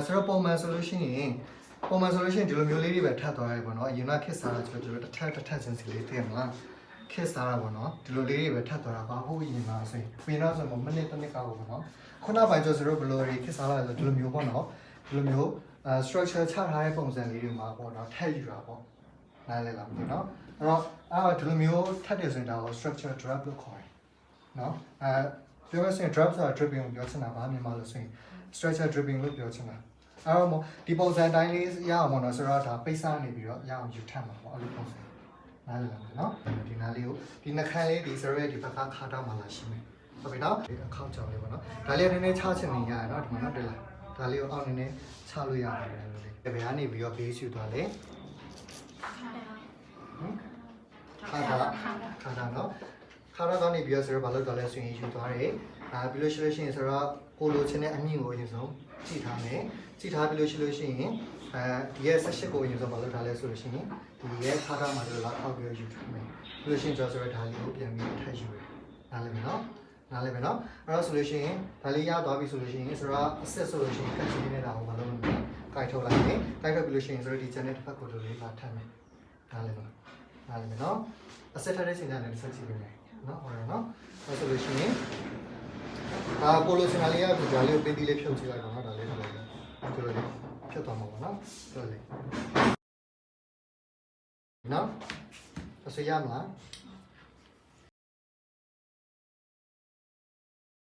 ဆိုတော့ပုံမှန်ဆိုလို့ရှိရင်ဒီလိုမျိုးလေးတွေပဲထပ်သွားရတယ်ပေါ့နော်အရင်ကခက်စားတာကျွန်တော်တို့တစ်ထပ်ချင်းစီလေးသိရမလားခက်စားတာပေါ့နော်ဒီလိုလေးတွေပဲထပ်သွားတာပါဟုတ်ရင်ပါဆိုရင်ပြင်တော့ဆိုတော့မိနစ်တစ်ကောက်ပေါ့နော်ခုနပိုင်းကျဆိုတော့ဘလိုတွေခက်စားလာဆိုဒီလိုမျိုးပေါ့နော်ဒီလိုမျိုးstructure ချထားတဲ့ပုံစံလေးတွေမှာပေါ့နော်ထပ်ယူတာပေါ့နားလည်လားမသိနော်အဲ့တော့ဒီလိုမျိုးထပ်တယ်ဆိုရင်ဒါကို structure drop လို့ခေါ်တယ်နော်ပြောရရင် drop ဆိုတာ dripping ကိုပြောချင်တာပါမြန်မာလို့ဆိုရင် structure dripping လို့ပြောချင်တာအဲ့တော့ဒီပုံစံတိုင်းလေးရအောင်ပေါ့နော်ဆိုတော့ဒါပိတ်စားနေပြီးတော့ရအောင်ယူထပ်မှာပေါ့အဲ့လိုပုံစံနားလည်လားနော်ဒီနားလေးကိုဒီနှခမ်းလေးဒီစရဲဒီဘက်ကခါတော့မှလာရှိမယ်ဟုတ်ပြီနော်ဒီအခေါက်ကြောင်လေးပေါ့နော်ဒါလေးနည်းနည်းချချင်နေရတယ်နော်ဒီမှာနော်တွေ့လားဒါလေးကိုအောက်နည်းနည်းချလို့ရတယ်လို့လေဒီဘက်ကနေပြီးတော့ base ယူသွားလေခါတာနော်ခါတော့ကနေပြီးတော့ဆိုတော့ဘာလို့တော့လဲဆိုရင်ယူသွားတယ်ပြီးလို့ရှိလို့ရှိရင်ဆိုတော့ကိုလိုချင်တဲ့အမြင့်ကိုအရင်ဆုံးကြည့်ထားမယ်ကြည့်ထားပြီးလို့ရှိလို့ရှိရင်ဒီရဲ့ဆက်ရှစ်ကိုအရင်ဆုံးဘာလို့ထားလဲဆိုလို့ရှိရင်ဒီရဲ့ခါတာမှာတော့လာထောက်ပြီးယူထားမယ်ပြီးလို့ရှိရင်ကျွန်တော်ဆိုတော့ဒါလေးကိုပြန်ပြီးထပ်ယူရနားလည်မယ်နော်အဲ့တော့ဆိုလို့ရှိရင်ဒါလေးရသွားပြီဆိုလို့ရှိရင်ဆိုတော့အဆက်ဆိုလို့ရှိရင်ကတ်ချီနေတာကိုဘာလို့လဲကိုက်ထုတ်လိုက်မယ်ကိုက်ထုတ်ပြီးလို့ရှိရင်ဆိုတော့ဒီ channel တစ်ဖက်ကိုလိုလေးလာထပ်မယ်နားလည်မယ်နော်အဆက်ထားတဲ့ချိန်တိုင်းလည်းဆက်ကြည့်ပေးမယ်နော်ဟုတ်တယ်နော်အဲ့ဆိုလို့ရှိရင်ကိုလိုစင်နာလေးကဒီဒါလေးကိုပေးပြီးလေးဖြုတ်ကြည့်လိုက်ပါနော်ဒါလေးလည်းဒီလိုလေးဖြုတ်သွားမှာပါနော်ဒီလိုလေးနော်အစရမလား